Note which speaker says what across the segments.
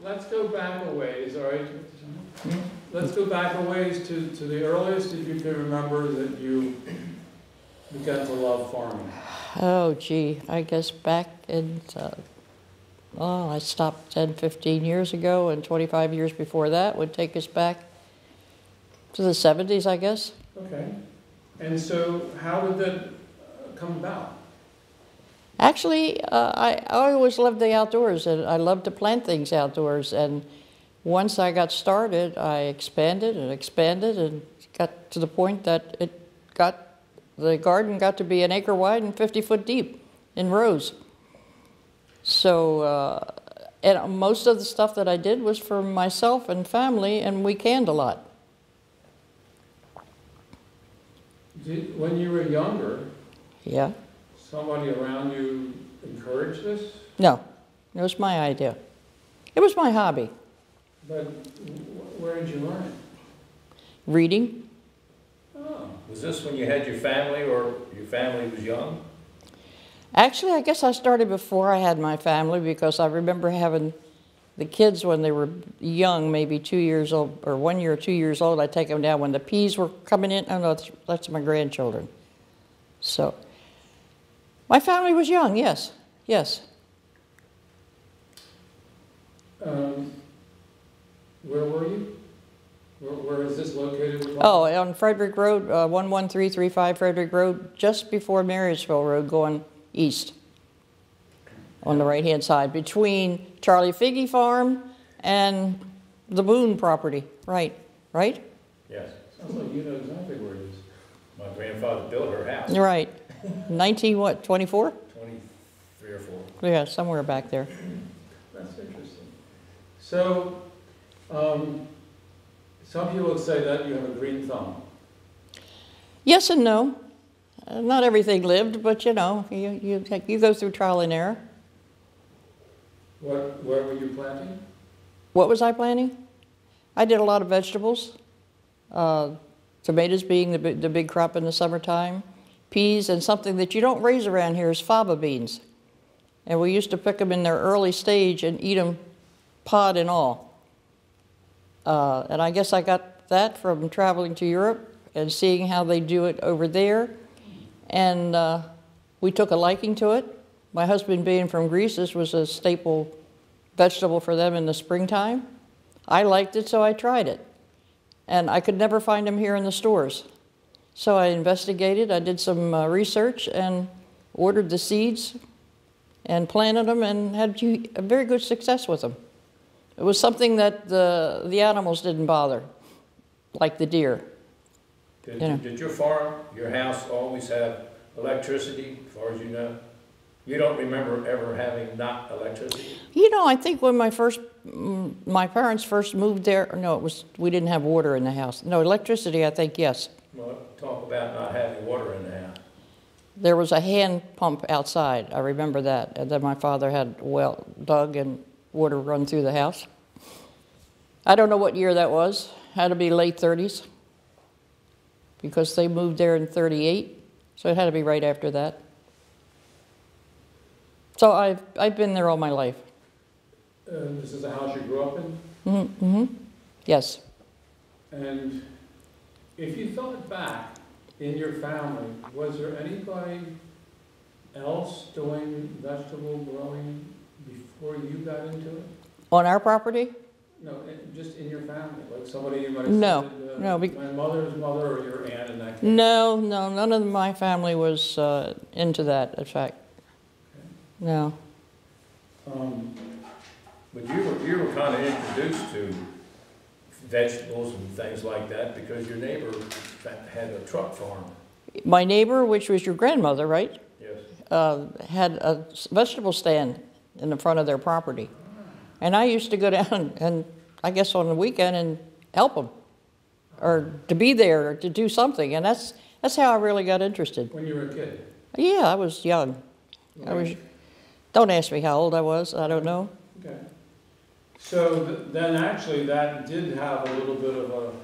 Speaker 1: let's go back a ways, all right? Let's go back a ways to the earliest that you can remember that you began to love farming.
Speaker 2: Oh, gee, I guess back in, I stopped 10, 15 years ago, and 25 years before that would take us back to the 70s, I guess.
Speaker 1: Okay. And so how did that come about?
Speaker 2: Actually, I always loved the outdoors, and I loved to plant things outdoors. And once I got started, I expanded and got to the point that the garden got to be an acre wide and 50 foot deep in rows. So, and most of the stuff that I did was for myself and family, and we canned a lot.
Speaker 1: When you were younger,
Speaker 2: Yeah.
Speaker 1: somebody around you encouraged this?
Speaker 2: No, it was my idea. It was my hobby.
Speaker 1: But where did you learn it?
Speaker 2: Reading.
Speaker 1: Oh.
Speaker 3: Was this when you had your family or your family was young?
Speaker 2: Actually, I guess I started before I had my family, because I remember having the kids when they were young, maybe 2 years old, or 1 year or 2 years old. I'd take them down when the peas were coming in. Oh no, that's my grandchildren. So, my family was young, yes, yes.
Speaker 1: Where were you? Where is this located?
Speaker 2: Oh, on Frederick Road, 11335 Frederick Road, just before Marysville Road, going east, on the right-hand side, between Charlie Figge Farm and the Boone property. Right, right?
Speaker 3: Yes.
Speaker 1: Sounds like you know exactly where it is.
Speaker 3: My grandfather built her house.
Speaker 2: Right. 1924?
Speaker 3: 23 or 4.
Speaker 2: Yeah, somewhere back there.
Speaker 1: That's interesting. So, some people would say that you have a green thumb.
Speaker 2: Yes and no. Not everything lived, but you know, you go through trial and error.
Speaker 1: Where were you planting?
Speaker 2: What was I planting? I did a lot of vegetables. Tomatoes being the big crop in the summertime. Peas, and something that you don't raise around here is faba beans. And we used to pick them in their early stage and eat them pod and all. And I guess I got that from traveling to Europe and seeing how they do it over there. And we took a liking to it. My husband being from Greece, this was a staple vegetable for them in the springtime. I liked it, so I tried it. And I could never find them here in the stores. So I investigated, I did some research and ordered the seeds and planted them and had a very good success with them. It was something that the animals didn't bother, like the deer.
Speaker 3: Did your farm, your house always have electricity, as far as you know? You don't remember ever having not electricity?
Speaker 2: You know, I think when my parents first moved there, no, we didn't have water in the house. No, electricity, I think, yes.
Speaker 3: Well, talk about not having water in the house.
Speaker 2: There was a hand pump outside, I remember that. And then my father had a well dug and water run through the house. I don't know what year that was. Had to be late 30s. Because they moved there in 38. So it had to be right after that. So I've been there all my life.
Speaker 1: This is a house you grew up in?
Speaker 2: Mm-hmm. Yes.
Speaker 1: And if you thought back in your family, was there anybody else doing vegetable growing before you got into it?
Speaker 2: On our property?
Speaker 1: No, just in your family, like somebody you might have
Speaker 2: No,
Speaker 1: said,
Speaker 2: no.
Speaker 1: My mother's mother or your aunt in that case?
Speaker 2: No, none of my family was into that, in fact.
Speaker 1: Okay.
Speaker 2: No.
Speaker 3: But you were kind of introduced to vegetables and things like that because your neighbor had a truck farm.
Speaker 2: My neighbor, which was your grandmother, right?
Speaker 3: Yes.
Speaker 2: Had a vegetable stand in the front of their property. And I used to go down and I guess on the weekend and help them. Or to be there or to do something. And that's how I really got interested.
Speaker 1: When you were a kid?
Speaker 2: Yeah, I was young.
Speaker 1: Right.
Speaker 2: Don't ask me how old I was. I don't know.
Speaker 1: Okay. So then actually that did have a little bit of a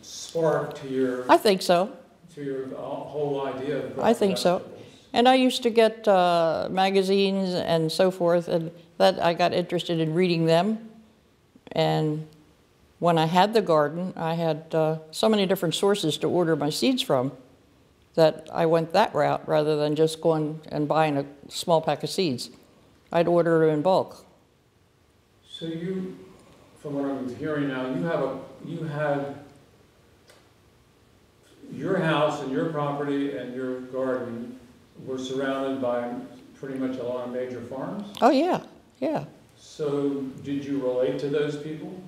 Speaker 1: spark to your...
Speaker 2: I think so.
Speaker 1: To your whole idea of
Speaker 2: I think so.
Speaker 1: vegetables.
Speaker 2: And I used to get magazines and so forth, and that I got interested in reading them. And when I had the garden, I had so many different sources to order my seeds from that I went that route rather than just going and buying a small pack of seeds. I'd order them in bulk.
Speaker 1: So you, from what I'm hearing now, you had your house and your property and your garden were surrounded by pretty much a lot of major farms?
Speaker 2: Oh, yeah, yeah.
Speaker 1: So did you relate to those people?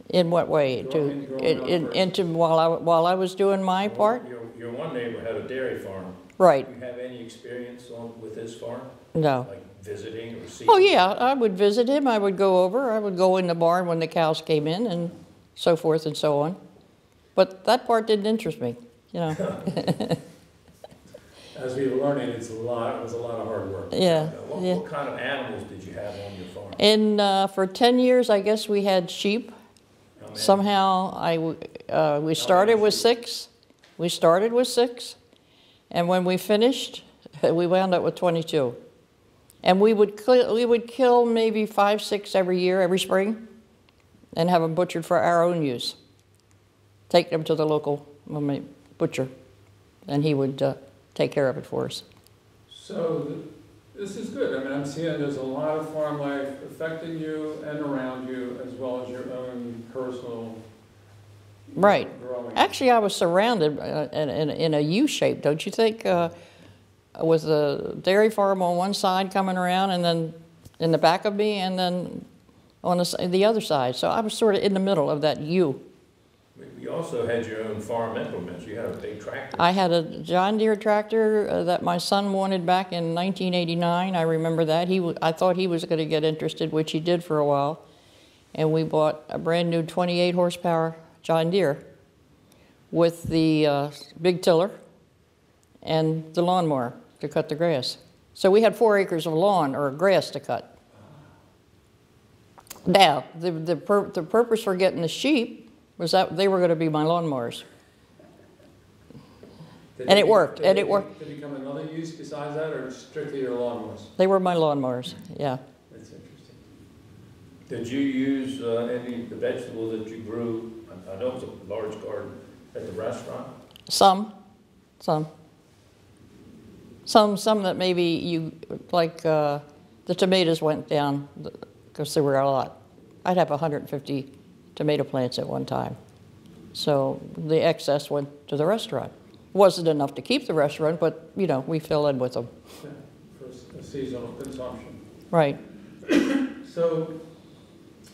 Speaker 2: In what way? Into while I was doing my part?
Speaker 3: Your one neighbor had a dairy farm.
Speaker 2: Right.
Speaker 3: Do you have any experience with his farm?
Speaker 2: No.
Speaker 3: Like visiting or seeing?
Speaker 2: Oh, yeah, I would visit him. I would go over. I would go in the barn when the cows came in and so forth and so on. But that part didn't interest me, you know.
Speaker 1: As we were learning, it was a lot of hard work.
Speaker 2: Yeah.
Speaker 3: What kind of animals did you have on your farm?
Speaker 2: And for 10 years, I guess we had sheep. Somehow we started with 6. We started with 6. And when we finished, we wound up with 22. And we would kill maybe 5, 6 every year, every spring, and have them butchered for our own use. Take them to the local butcher, and he would take care of it for us.
Speaker 1: So this is good. I mean, I'm seeing there's a lot of farm life affecting you and around you, as well as your own personal
Speaker 2: right.
Speaker 1: growing.
Speaker 2: Actually, I was surrounded in a U shape, don't you think? With the dairy farm on one side coming around, and then in the back of me, and then on the other side. So I was sort of in the middle of that U.
Speaker 3: You also had your own farm implements. You had a big tractor.
Speaker 2: I had a John Deere tractor that my son wanted back in 1989. I remember that. I thought he was going to get interested, which he did for a while. And we bought a brand new 28 horsepower John Deere with the big tiller and the lawnmower to cut the grass. So we had 4 acres of lawn or grass to cut. Now, the purpose for getting the sheep was that they were going to be my lawnmowers. And it worked.
Speaker 1: Did it become another use besides that, or strictly your lawnmowers?
Speaker 2: They were my lawnmowers, yeah.
Speaker 1: That's interesting.
Speaker 3: Did you use any of the vegetables that you grew? I know it was a large garden at the restaurant.
Speaker 2: Some that maybe you, like the tomatoes went down because there were a lot. I'd have 150 tomato plants at one time. So the excess went to the restaurant. Wasn't enough to keep the restaurant, but, you know, we fill in with them.
Speaker 1: Yeah, for a seasonal consumption.
Speaker 2: Right.
Speaker 1: So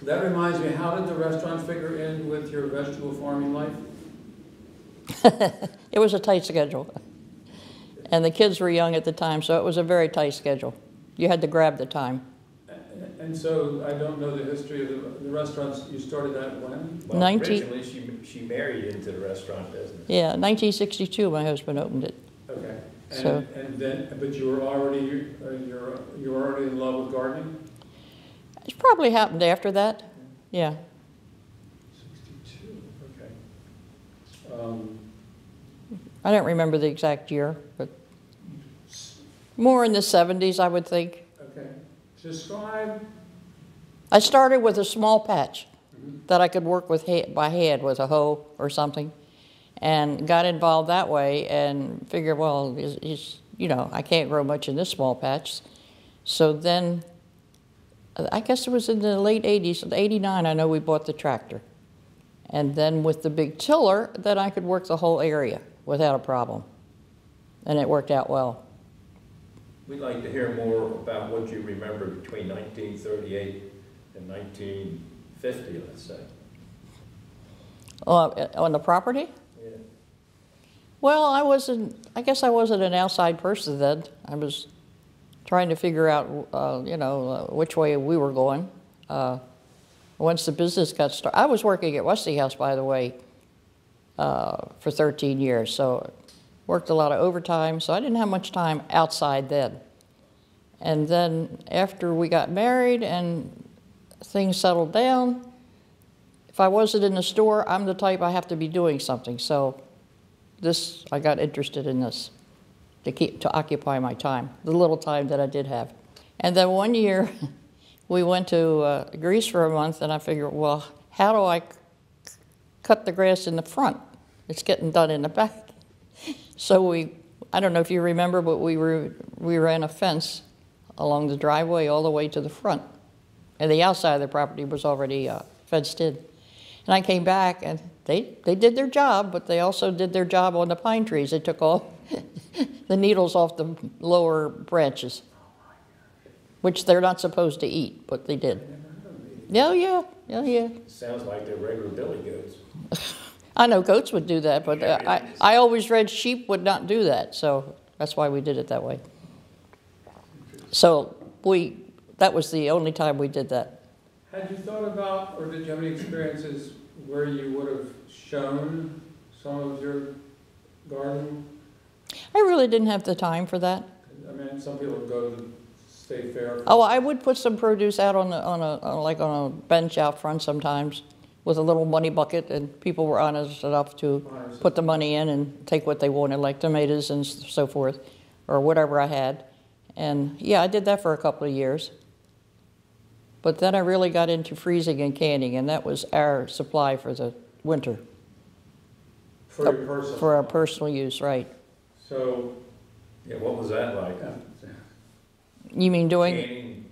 Speaker 1: that reminds me, how did the restaurant figure in with your vegetable farming life?
Speaker 2: It was a tight schedule. And the kids were young at the time, so it was a very tight schedule. You had to grab the time.
Speaker 1: And so I don't know the history of the restaurants. You started that when?
Speaker 3: Well, originally she married into the restaurant business.
Speaker 2: Yeah, 1962 my husband opened it.
Speaker 1: Okay.
Speaker 2: And
Speaker 1: then, but you were already you were already in love with gardening?
Speaker 2: It probably happened after that. Yeah.
Speaker 1: 62. Okay.
Speaker 2: I don't remember the exact year, but more in the 70s, I would think.
Speaker 1: Okay. Describe.
Speaker 2: I started with a small patch that I could work with by hand with a hoe or something, and got involved that way and figured, well, you know, I can't grow much in this small patch. So then, I guess it was in the late 80s, in 89, I know we bought the tractor. And then with the big tiller, then I could work the whole area without a problem. And it worked out well.
Speaker 3: We'd like to hear more about what you remember between 1938 and 1950, let's say.
Speaker 2: On the property?
Speaker 3: Yeah.
Speaker 2: Well, I guess I wasn't an outside person then. I was trying to figure out, you know, which way we were going. Once the business got started, I was working at Westinghouse, by the way, for 13 years, so worked a lot of overtime, so I didn't have much time outside then. And then after we got married and things settled down, if I wasn't in the store, I'm the type I have to be doing something. So I got interested in this, to occupy my time, the little time that I did have. And then one year, we went to Greece for a month, and I figured, well, how do I cut the grass in the front? It's getting done in the back. So I don't know if you remember, but we ran a fence along the driveway all the way to the front. And the outside of the property was already fenced in. And I came back, and they did their job, but they also did their job on the pine trees. They took all the needles off the lower branches, which they're not supposed to eat, but they did. Oh, yeah.
Speaker 3: Sounds like they're regular billy goats.
Speaker 2: I know goats would do that, but I always read sheep would not do that, so that's why we did it that way. So that was the only time we did that.
Speaker 1: Had you thought about, or did you have any experiences where you would have shown some of your garden?
Speaker 2: I really didn't have the time for that.
Speaker 1: I mean, some people go to State Fair.
Speaker 2: Oh, I would put some produce out on a bench out front sometimes with a little money bucket, and people were honest enough to put the money in and take what they wanted, like tomatoes and so forth, or whatever I had. And yeah, I did that for a couple of years. But then I really got into freezing and canning, and that was our supply for the winter.
Speaker 1: For your personal?
Speaker 2: For our personal use, right.
Speaker 1: So,
Speaker 3: Yeah, what was that like?
Speaker 2: You mean doing?
Speaker 3: Canning,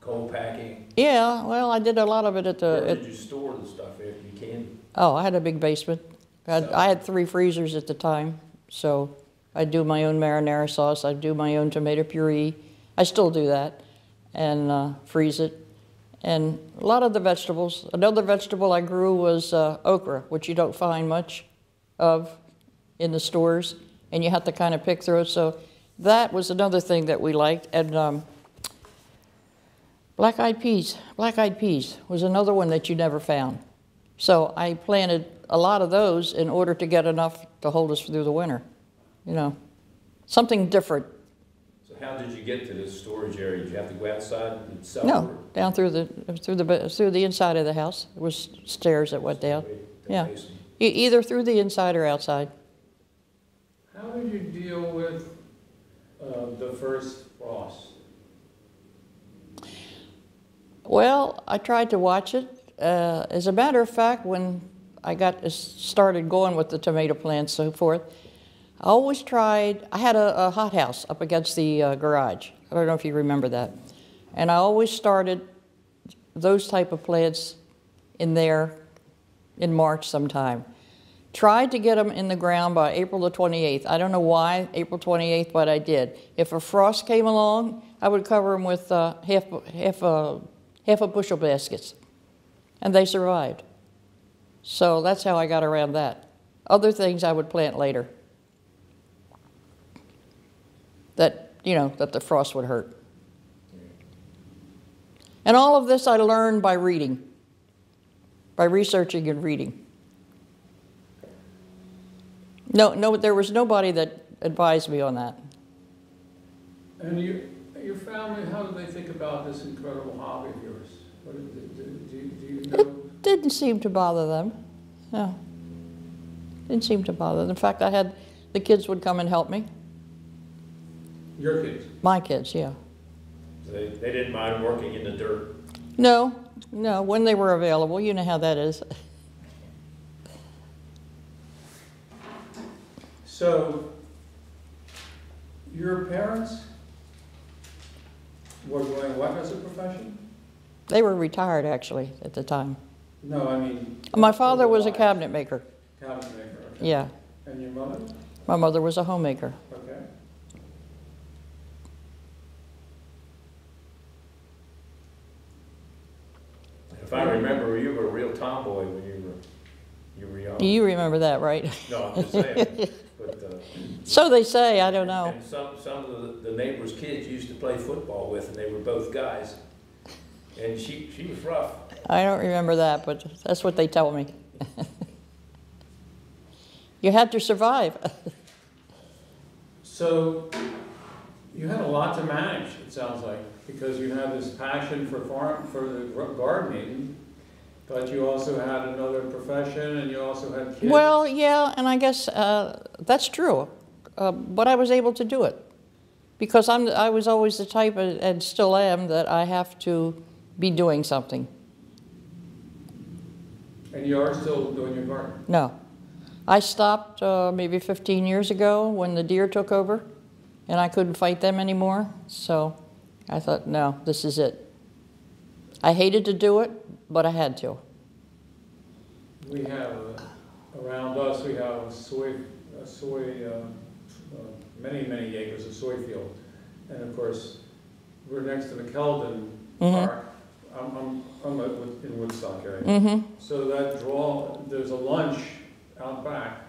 Speaker 3: cold packing?
Speaker 2: Yeah, well, I did a lot of it at the...
Speaker 3: Where did you store the stuff after you canned?
Speaker 2: Oh, I had a big basement. I had 3 freezers at the time, so I'd do my own marinara sauce, I'd do my own tomato puree. I still do that, and freeze it. And a lot of the vegetables. Another vegetable I grew was okra, which you don't find much of in the stores, and you have to kind of pick through it. So that was another thing that we liked. And black-eyed peas. Black-eyed peas was another one that you never found. So I planted a lot of those in order to get enough to hold us through the winter. You know, something different.
Speaker 3: So how did you get to this storage area? Did you have to go outside and sell?
Speaker 2: No, down through the inside of the house. There was stairs that went down. Yeah, either through the inside or outside.
Speaker 1: how did you deal with the first frost?
Speaker 2: Well, I tried to watch it. As a matter of fact, when I started going with the tomato plants and so forth, I always tried, I had a hothouse up against the garage. I don't know if you remember that. And I always started those type of plants in there in March sometime. Tried to get them in the ground by April the 28th. I don't know why, April 28th, but I did. If a frost came along, I would cover them with half a bushel baskets. And they survived. So that's how I got around that. Other things I would plant later. That, you know, that the frost would hurt. And all of this I learned by reading, by researching and reading. No, there was nobody that advised me on that.
Speaker 1: And your family, how did they think about this incredible hobby of yours? What do you know?
Speaker 2: It didn't seem to bother them. No, didn't seem to bother them. In fact, the kids would come and help me.
Speaker 1: Your kids?
Speaker 2: My kids, yeah.
Speaker 3: So they didn't mind working in the dirt?
Speaker 2: No, when they were available. You know how that is.
Speaker 1: So, your parents were doing what as a profession?
Speaker 2: They were retired, actually, at the time.
Speaker 1: No, I mean...
Speaker 2: My father was a cabinet maker.
Speaker 1: Cabinet maker, okay.
Speaker 2: Yeah.
Speaker 1: And your mother?
Speaker 2: My mother was a homemaker.
Speaker 1: Okay.
Speaker 3: If I remember, you were a real tomboy when you were young.
Speaker 2: You remember that, right?
Speaker 3: No, I'm just saying. But,
Speaker 2: So they say, I don't know.
Speaker 3: and some of the neighbors' kids used to play football with, and they were both guys. And she was rough.
Speaker 2: I don't remember that, but that's what they tell me. You had to survive.
Speaker 1: So, you had a lot to manage, it sounds like, because you had this passion for the gardening, but you also had another profession, and you also had kids.
Speaker 2: Well, yeah, and I guess that's true. but I was able to do it. Because I was always the type, and still am, that I have to be doing something.
Speaker 1: And you are still doing your garden?
Speaker 2: No. I stopped maybe 15 years ago when the deer took over, and I couldn't fight them anymore. So I thought, no, this is it. I hated to do it, but I had to.
Speaker 1: We have, around us, we have many acres of soy field. And of course, we're next to McKeldin Park. I'm in Woodstock area. So that there's a lunch out back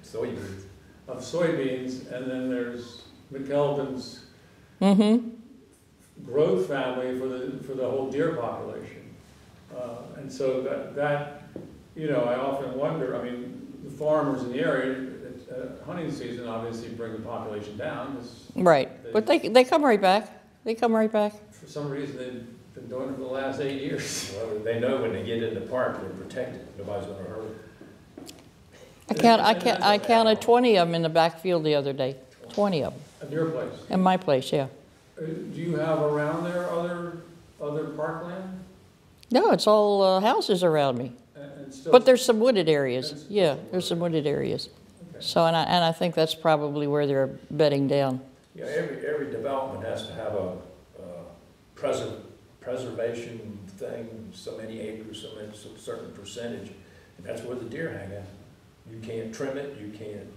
Speaker 1: of soybeans, and then there's McKeldin's growth family for the whole deer population. And so that I often wonder, I mean, the farmers in the area, hunting season obviously bring the population down.
Speaker 2: Right, but they come right back. They come right back.
Speaker 1: For some reason, they've been doing it for the last 8 years.
Speaker 3: Well, they know when they get in the park, they're protected. Nobody's going to hurt them.
Speaker 2: I counted 20 of them in the backfield the other day. 20 of them.
Speaker 1: At your place?
Speaker 2: In my place, yeah.
Speaker 1: Do you have around there other parkland?
Speaker 2: No, it's all houses around me.
Speaker 1: And still,
Speaker 2: But there's some wooded areas. Yeah, there's some wooded areas. Okay. So, and I think that's probably where they're bedding down.
Speaker 3: Yeah, every development has to have a preservation thing, so many acres, some certain percentage, and that's where the deer hang out. You can't trim it, you can't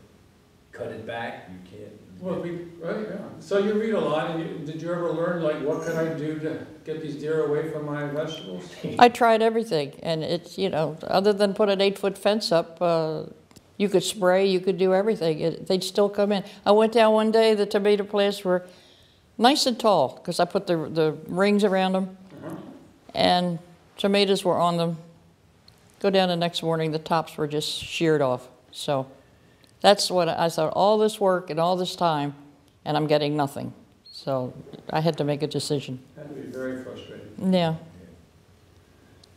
Speaker 3: cut it back, you can't.
Speaker 1: Well, right, yeah. So you read a lot, and did you ever learn, like, what can I do to get these deer away from my vegetables?
Speaker 2: I tried everything, and it's, other than put an 8-foot fence up, you could spray, you could do everything. They'd still come in. I went down one day, the tomato plants were nice and tall, because I put the rings around them, and tomatoes were on them. Go down the next morning, the tops were just sheared off. So that's what I thought, all this work and all this time, and I'm getting nothing. So I had to make a decision.
Speaker 1: That'd be very frustrating.
Speaker 2: Yeah.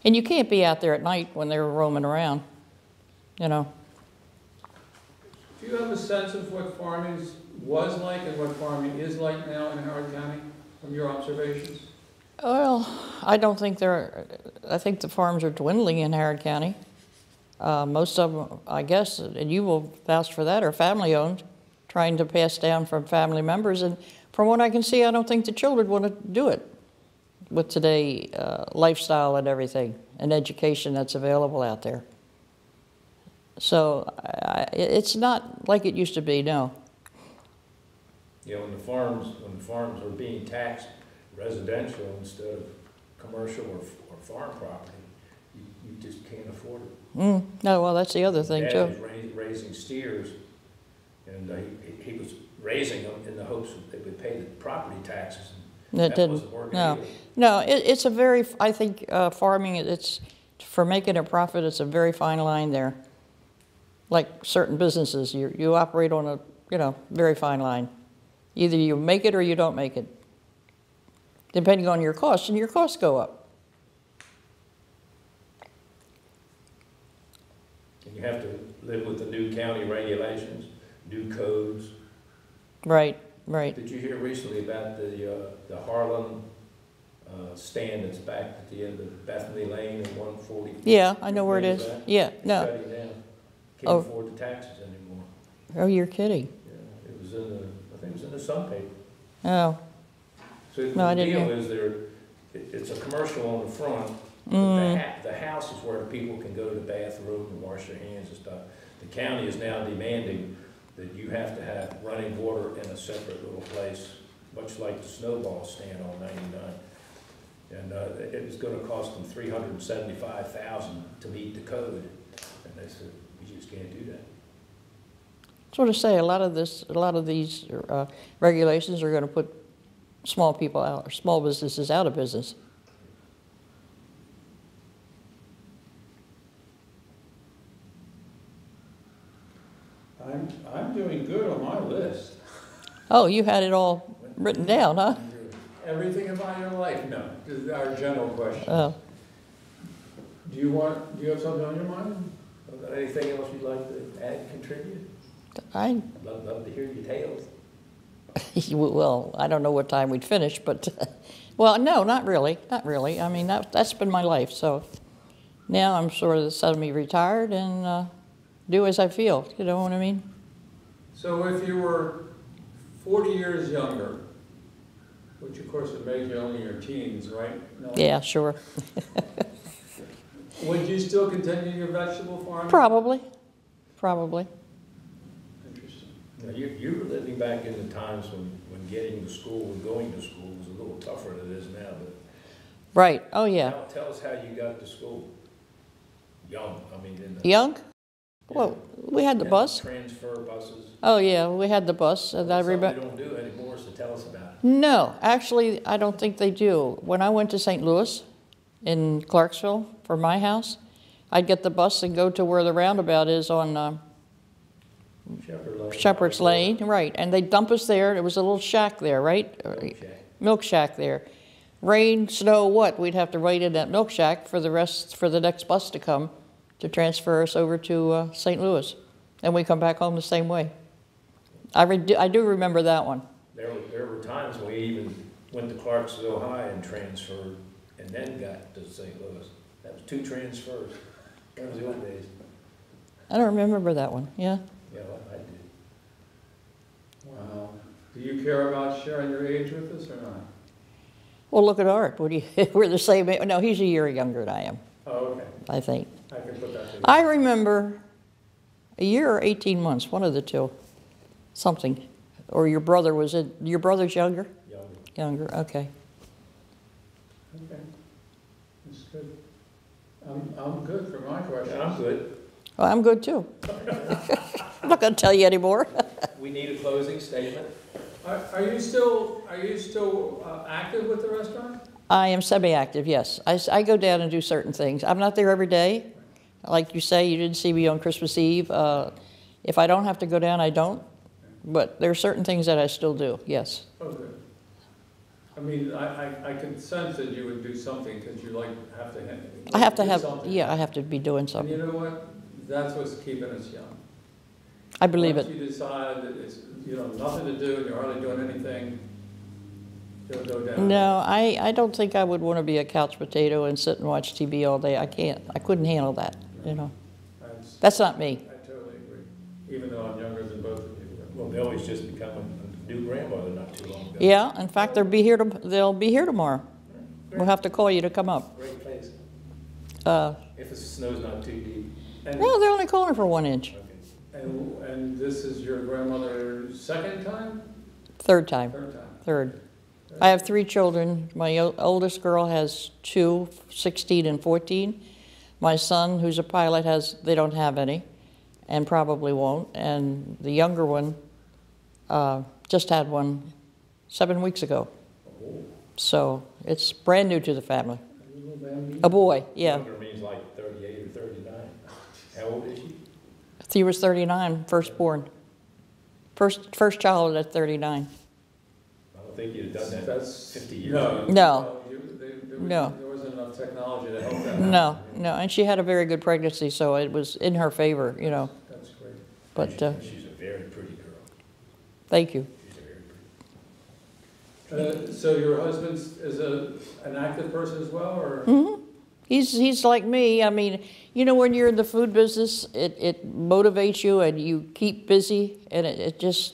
Speaker 2: And you can't be out there at night when they're roaming around,
Speaker 1: Do you have a sense of what farming was like and what farming is like now in Howard County, from your observations?
Speaker 2: Well, I think the farms are dwindling in Howard County. Most of them, I guess, and you will vouch for that, are family-owned, trying to pass down from family members. And from what I can see, I don't think the children want to do it with today lifestyle and everything, and education that's available out there. So it's not like it used to be, no.
Speaker 3: Yeah, when the farms are being taxed residential instead of commercial or farm property, you just can't afford it.
Speaker 2: No, well, that's the other thing, too.
Speaker 3: Dad was raising steers, and he was raising them in the hopes that they would pay the property taxes. And that wasn't working either.
Speaker 2: No, it's a very, I think farming, it's, for making a profit, it's a very fine line there. Like certain businesses, you operate on a, very fine line. Either you make it or you don't make it, depending on your costs, and your costs go up.
Speaker 3: And you have to live with the new county regulations, new codes.
Speaker 2: Right, right.
Speaker 3: Did you hear recently about the Harlan stand that's back at the end of Bethany Lane and 140?
Speaker 2: Yeah, I know where it is. Yeah, no.
Speaker 3: Shutting down. Can't afford the taxes anymore.
Speaker 2: Oh, you're kidding.
Speaker 3: Yeah, it was I think it was in the Sun paper.
Speaker 2: Oh.
Speaker 3: So
Speaker 2: No, I
Speaker 3: the
Speaker 2: didn't
Speaker 3: deal
Speaker 2: hear.
Speaker 3: is it's a commercial on the front. But the house is where people can go to the bathroom and wash their hands and stuff. The county is now demanding that you have to have running water in a separate little place, much like the snowball stand on 99. And it was going to cost them $375,000 to meet the code. And they said, we just can't do that.
Speaker 2: Sort of say a lot of these regulations are going to put small people out, or small businesses out of business.
Speaker 1: I'm doing good on my list.
Speaker 2: Oh, you had it all written down, huh?
Speaker 1: Everything about your life? No, just our general question.
Speaker 2: Oh.
Speaker 1: Do you have something on your mind?
Speaker 3: Anything else you'd like to add, contribute? Love to hear your tales.
Speaker 2: Well, I don't know what time we'd finish, but, well, no, not really, not really. I mean, that's been my life, so now I'm sort of semi-retired and do as I feel, you know what I mean?
Speaker 1: So if you were 40 years younger, which of course would make you only in your teens, right? No?
Speaker 2: Yeah, sure.
Speaker 1: Would you still continue your vegetable farming?
Speaker 2: Probably, probably.
Speaker 1: Interesting.
Speaker 3: Now, you were living back in the times when getting to school and going to school was a little tougher than it is now, but.
Speaker 2: Right, oh yeah.
Speaker 3: Tell us how you got to school. Young, I mean, in the.
Speaker 2: Young? Well, we had the bus.
Speaker 3: Transfer buses.
Speaker 2: Oh yeah, we had the bus, and I remember.
Speaker 3: Something they don't do anymore, so tell us about it.
Speaker 2: No, actually, I don't think they do. When I went to St. Louis in Clarksville for my house, I'd get the bus and go to where the roundabout is on Shepherd's Lane, right, and they'd dump us there. There was a little shack there, right? Milk shack there. Rain, snow, what? We'd have to wait in that milk shack for the next bus to come to transfer us over to St. Louis. And we come back home the same way. I do remember that one.
Speaker 3: There were times when we even went to Clarksville High and transferred and then got to St. Louis. That was 2 transfers. That was the old days.
Speaker 2: I don't remember that one, yeah.
Speaker 3: Yeah, well, I did.
Speaker 1: Wow. Do you care about sharing your age with us or not?
Speaker 2: Well, look at Art. What do you, we're the same age. No, he's a year younger than I am.
Speaker 1: Oh, okay.
Speaker 2: I think.
Speaker 1: I can put that together.
Speaker 2: I remember a year or 18 months, one of the two, something. Or your brother, was it, your brother's younger?
Speaker 3: Younger.
Speaker 2: Younger, okay.
Speaker 1: Okay. That's good. I'm good for my question.
Speaker 3: Yeah, I'm good.
Speaker 2: Well, I'm good too. I'm not going to tell you anymore.
Speaker 3: We need a closing statement.
Speaker 1: Are you still active with the restaurant?
Speaker 2: I am semi-active, yes. I go down and do certain things. I'm not there every day. Like you say, you didn't see me on Christmas Eve. If I don't have to go down, I don't. But there are certain things that I still do, yes.
Speaker 1: Oh, good. I mean, I can sense that you would do something because you have to do something.
Speaker 2: Yeah, I have to be doing
Speaker 1: And
Speaker 2: something.
Speaker 1: you know what? That's what's keeping us young.
Speaker 2: I believe it.
Speaker 1: Once you decide that it's nothing to do and you're hardly doing anything, you'll go down.
Speaker 2: No, I don't think I would want to be a couch potato and sit and watch TV all day. I can't. I couldn't handle that, you know. That's not me.
Speaker 1: I totally agree, even though I'm younger than both of you.
Speaker 3: Well, Millie's just become a new grandmother not too long ago.
Speaker 2: Yeah, in fact, they'll be here tomorrow. We'll have to call you to come up.
Speaker 3: Great place. If the snow's not too deep.
Speaker 2: Well, they're only calling for 1 inch.
Speaker 3: Okay.
Speaker 1: And this is your grandmother's second time?
Speaker 2: Third time.
Speaker 1: Third time.
Speaker 2: Third. I have 3 children. My oldest girl has 2, 16 and 14. My son, who's a pilot, they don't have any and probably won't. And the younger one just had one 7 weeks ago. So it's brand new to the family. A boy, yeah.
Speaker 3: Younger means like 38 or 39. How old is she?
Speaker 2: He was 39, firstborn. First child at 39.
Speaker 3: I don't think you'd have done that
Speaker 1: That's
Speaker 3: 50 years
Speaker 1: no.
Speaker 3: ago.
Speaker 2: No.
Speaker 1: No. There wasn't enough technology to help that.
Speaker 2: No, and she had a very good pregnancy, so it was in her favor, you know.
Speaker 1: That's great.
Speaker 2: But
Speaker 3: She's a very pretty girl.
Speaker 2: thank you.
Speaker 3: She's a very pretty.
Speaker 1: So your husband is an active person as well, or?
Speaker 2: Mm-hmm. He's like me. I mean, you know, when you're in the food business, it motivates you and you keep busy, and it just,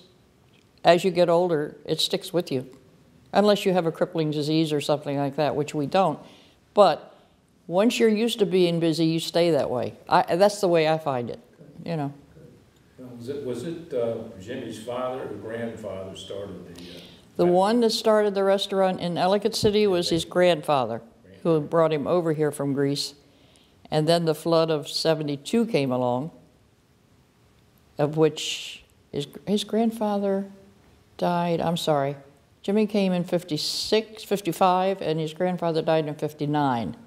Speaker 2: as you get older, it sticks with you. Unless you have a crippling disease or something like that, which we don't. But once you're used to being busy, you stay that way. That's the way I find it, you know.
Speaker 3: Was it Jimmy's father or grandfather started
Speaker 2: The one that started the restaurant in Ellicott City was his grandfather, who brought him over here from Greece. And then the flood of '72 came along, of which his grandfather died, I'm sorry. Jimmy came in 56, 55, and his grandfather died in 59.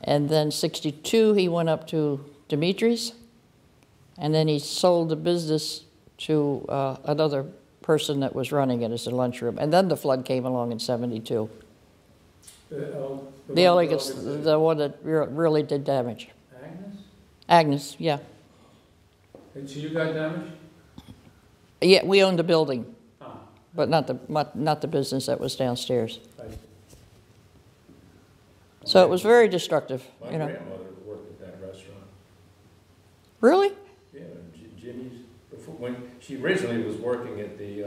Speaker 2: And then 62, he went up to Dimitri's, and then he sold the business to another person that was running it as a lunchroom. And then the flood came along in '72. The Ellicott's the one that really did damage.
Speaker 1: Agnes?
Speaker 2: Agnes, yeah.
Speaker 1: And so you got damaged?
Speaker 2: Yeah, we owned the building,
Speaker 1: Ah,
Speaker 2: but not the business that was downstairs.
Speaker 1: I see.
Speaker 2: So it was very destructive,
Speaker 3: My
Speaker 2: you know.
Speaker 3: grandmother worked at that restaurant.
Speaker 2: Really?
Speaker 3: Yeah, Jimmy's, before, when, she originally was working at the,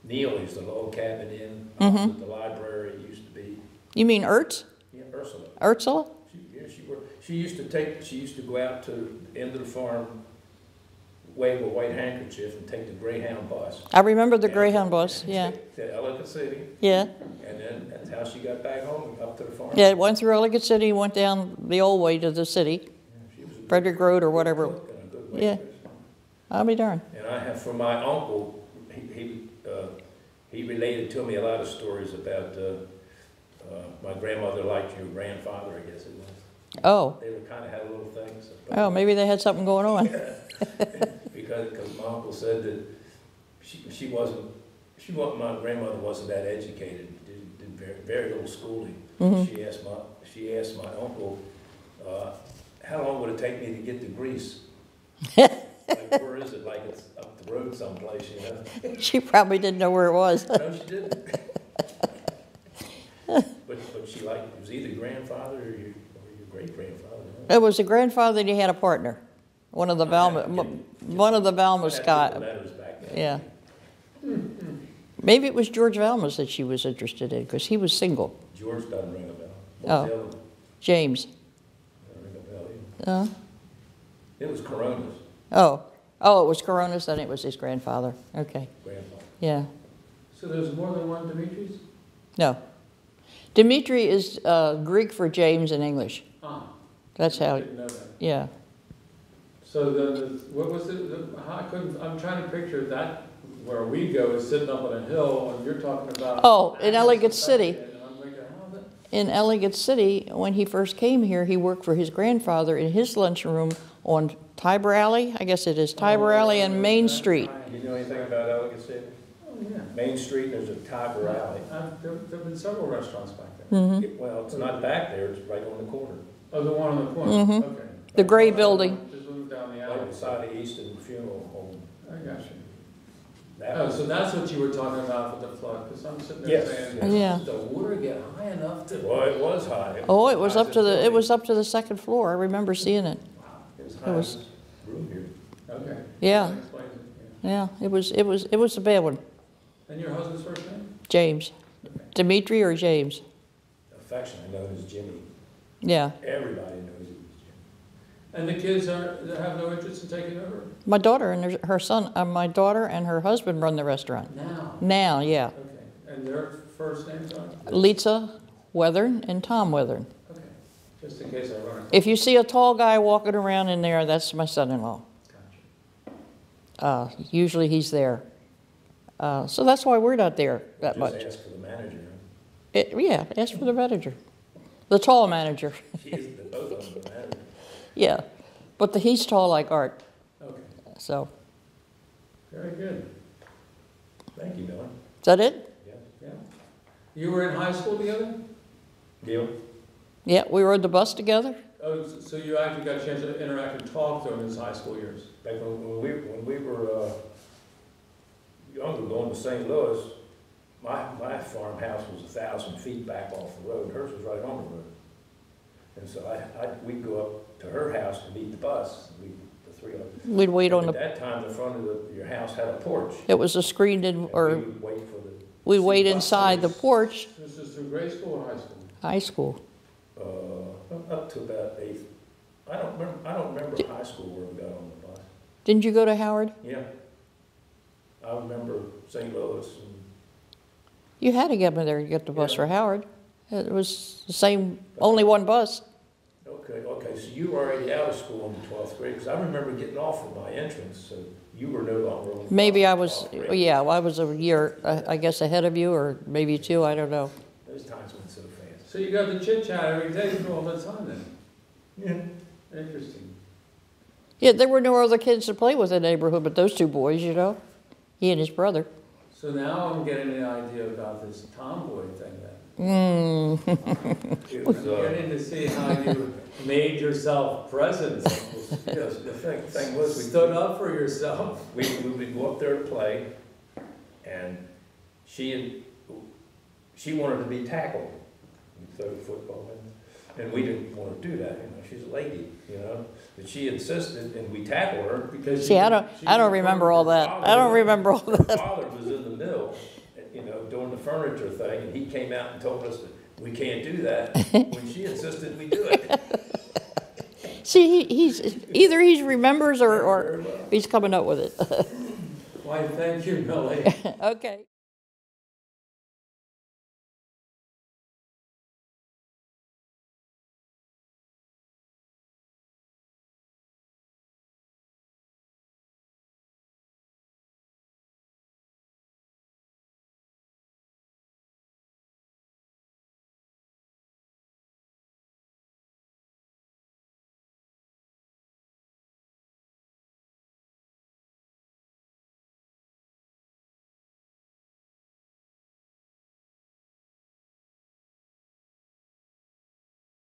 Speaker 3: Neely's, the Log Cabin Inn, opposite the library it used to be.
Speaker 2: You mean Ertz?
Speaker 3: Yeah, Ursula.
Speaker 2: Ursula?
Speaker 3: She used to go out to the end of the farm, wave a white handkerchief and take the Greyhound bus.
Speaker 2: I remember the
Speaker 3: Yeah.
Speaker 2: Greyhound bus, yeah.
Speaker 3: To Ellicott City,
Speaker 2: Yeah.
Speaker 3: and then that's how she got back home, up to the farm.
Speaker 2: Yeah, it went through Ellicott City, went down the old way to the city,
Speaker 3: Yeah, she was a good
Speaker 2: Frederick Road or whatever.
Speaker 3: cook and a good
Speaker 2: Yeah.
Speaker 3: waitress.
Speaker 2: I'll be darned.
Speaker 3: And I have, from my uncle, he related to me a lot of stories about, my grandmother liked your grandfather, I guess it was.
Speaker 2: Oh,
Speaker 3: They were kind of had little things.
Speaker 2: oh, maybe they had something going on.
Speaker 3: Because my uncle said that my grandmother wasn't that educated, did very little schooling.
Speaker 2: Mhm.
Speaker 3: She asked my uncle, how long would it take me to get to Greece? Like, where is it? Like it's up the road someplace, you know?
Speaker 2: She probably didn't know where it was.
Speaker 3: No, she didn't. But she liked, it was either grandfather or your great-grandfather.
Speaker 2: It was a grandfather and he had a partner. One of the Valmas got,
Speaker 3: Letters back then.
Speaker 2: yeah. Maybe it was George Valmas that she was interested in, because he was single.
Speaker 3: George doesn't ring a bell.
Speaker 2: Oh.
Speaker 3: What's the other one?
Speaker 2: James.
Speaker 3: Doesn't ring a bell either. It was Coronas,
Speaker 2: Oh, it was Coronas, then it was his grandfather. Okay,
Speaker 3: grandfather.
Speaker 2: yeah.
Speaker 1: So there's more than one Dimitri's?
Speaker 2: No. Dimitri is Greek for James in English.
Speaker 1: Ah.
Speaker 2: That's
Speaker 1: I
Speaker 2: how,
Speaker 1: didn't know that.
Speaker 2: yeah.
Speaker 1: So what was it, I'm trying to picture that, where we go is sitting up on a hill, and you're talking about.
Speaker 2: Oh, in Ellicott City.
Speaker 1: And I'm like, how's that?
Speaker 2: In Ellicott City, when he first came here, he worked for his grandfather in his lunchroom on Tiber Alley, I guess it is Tiber Alley and Main Street.
Speaker 3: You know anything about Ellicott City?
Speaker 1: Oh, yeah.
Speaker 3: Main Street, there's a Tiber Alley.
Speaker 1: There've been several restaurants back there.
Speaker 2: Mhm.
Speaker 3: Well, it's not back there, it's right on the corner.
Speaker 1: Oh, the one on the corner,
Speaker 2: Mhm.
Speaker 1: okay.
Speaker 2: The gray building.
Speaker 1: Just moved down the
Speaker 3: Right
Speaker 1: alley.
Speaker 3: beside the Easton Funeral Home.
Speaker 1: I got you.
Speaker 3: That
Speaker 1: Oh,
Speaker 3: was-
Speaker 1: so that's what you were talking about with the flood, because I'm sitting there
Speaker 3: Yes,
Speaker 1: saying,
Speaker 3: yes.
Speaker 2: Yeah.
Speaker 1: did the water get high enough to?
Speaker 3: Well, it was high.
Speaker 2: Oh, it was up to the second floor. I remember seeing it.
Speaker 1: Wow.
Speaker 3: It was
Speaker 2: it
Speaker 3: high
Speaker 2: was-
Speaker 3: as this room here.
Speaker 1: Okay.
Speaker 2: Yeah.
Speaker 1: That explains it, yeah.
Speaker 2: Yeah, it was a bad one.
Speaker 1: And your husband's first name?
Speaker 2: James.
Speaker 1: Okay.
Speaker 2: Dimitri or James?
Speaker 3: Affectionately known as Jimmy.
Speaker 2: Yeah.
Speaker 3: Everybody knows he was Jimmy.
Speaker 1: And the kids they have no interest in taking over?
Speaker 2: My daughter and her son, my daughter and her husband run the restaurant.
Speaker 1: Now?
Speaker 2: Now, yeah.
Speaker 1: Okay. And their first names are?
Speaker 2: Lisa Weathern and Tom Weathern.
Speaker 1: Okay. Just in case I run across.
Speaker 2: If you see a tall guy walking around in there, that's my son-in-law.
Speaker 1: Gotcha.
Speaker 2: Usually he's there. So that's why we're not there that much.
Speaker 3: Just ask for the manager.
Speaker 2: Yeah, ask for the manager. The tall manager.
Speaker 3: She is, both of them are the manager.
Speaker 2: Yeah, but he's tall like Art,
Speaker 1: Okay.
Speaker 2: so.
Speaker 1: Very good.
Speaker 3: Thank you, Miller.
Speaker 2: Is that it?
Speaker 3: Yeah.
Speaker 1: Yeah. You were in high school together?
Speaker 3: Deal?
Speaker 2: Yeah, we rode the bus together.
Speaker 1: Oh, so you actually got a chance to interact and talk during his high school years?
Speaker 3: Back when we were younger, going to St. Louis, my farmhouse was 1,000 feet back off the road. Hers was right on the road. And so we'd go up to her house to meet the bus, the three of us.
Speaker 2: We'd wait on
Speaker 3: At
Speaker 2: the,
Speaker 3: that time, the front of your house had a porch.
Speaker 2: it was a screened-in,
Speaker 3: And we
Speaker 2: or
Speaker 3: would wait for the.
Speaker 2: we'd wait
Speaker 3: bus
Speaker 2: inside the
Speaker 3: service.
Speaker 2: porch,
Speaker 1: This is through grade school or high school?
Speaker 2: high school.
Speaker 3: Up to about 8th. I don't remember high school where we got on the bus.
Speaker 2: Didn't you go to Howard?
Speaker 3: Yeah. I remember St. Louis and.
Speaker 2: You had to get me there to get the bus
Speaker 3: Yeah.
Speaker 2: for Howard. It was the same, only one bus.
Speaker 3: Okay, so you were already out of school in the 12th grade, because I remember getting off for my entrance, so you were no longer on the
Speaker 2: Maybe
Speaker 3: bus
Speaker 2: I
Speaker 3: in
Speaker 2: was,
Speaker 3: 12th grade.
Speaker 2: yeah, well, I was a year, I guess, ahead of you, or maybe two, I don't know.
Speaker 3: Those times went so fast.
Speaker 1: So you got the chit chat every day all the time then?
Speaker 3: Yeah.
Speaker 1: Interesting.
Speaker 2: Yeah, there were no other kids to play with in the neighborhood but those two boys, you know? He and his brother.
Speaker 1: So now I'm getting an idea about this tomboy thing then.
Speaker 3: It was,
Speaker 1: I'm getting to see how you made yourself present, we'll
Speaker 3: Yes, the thing was, we
Speaker 1: Stood up for yourself.
Speaker 3: we would go up there to play, and she wanted to be tackled. We throw the football in, and we didn't want to do that, she's a lady, but she insisted, and we tackled her because
Speaker 2: See, I don't remember all that. I don't remember all
Speaker 3: her
Speaker 2: that.
Speaker 3: father was in the mill, doing the furniture thing, and he came out and told us that we can't do that, when she insisted we do it.
Speaker 2: See, he's either he remembers or
Speaker 3: Very well.
Speaker 2: he's coming up with it.
Speaker 1: Why, thank you, Millie.
Speaker 2: Okay.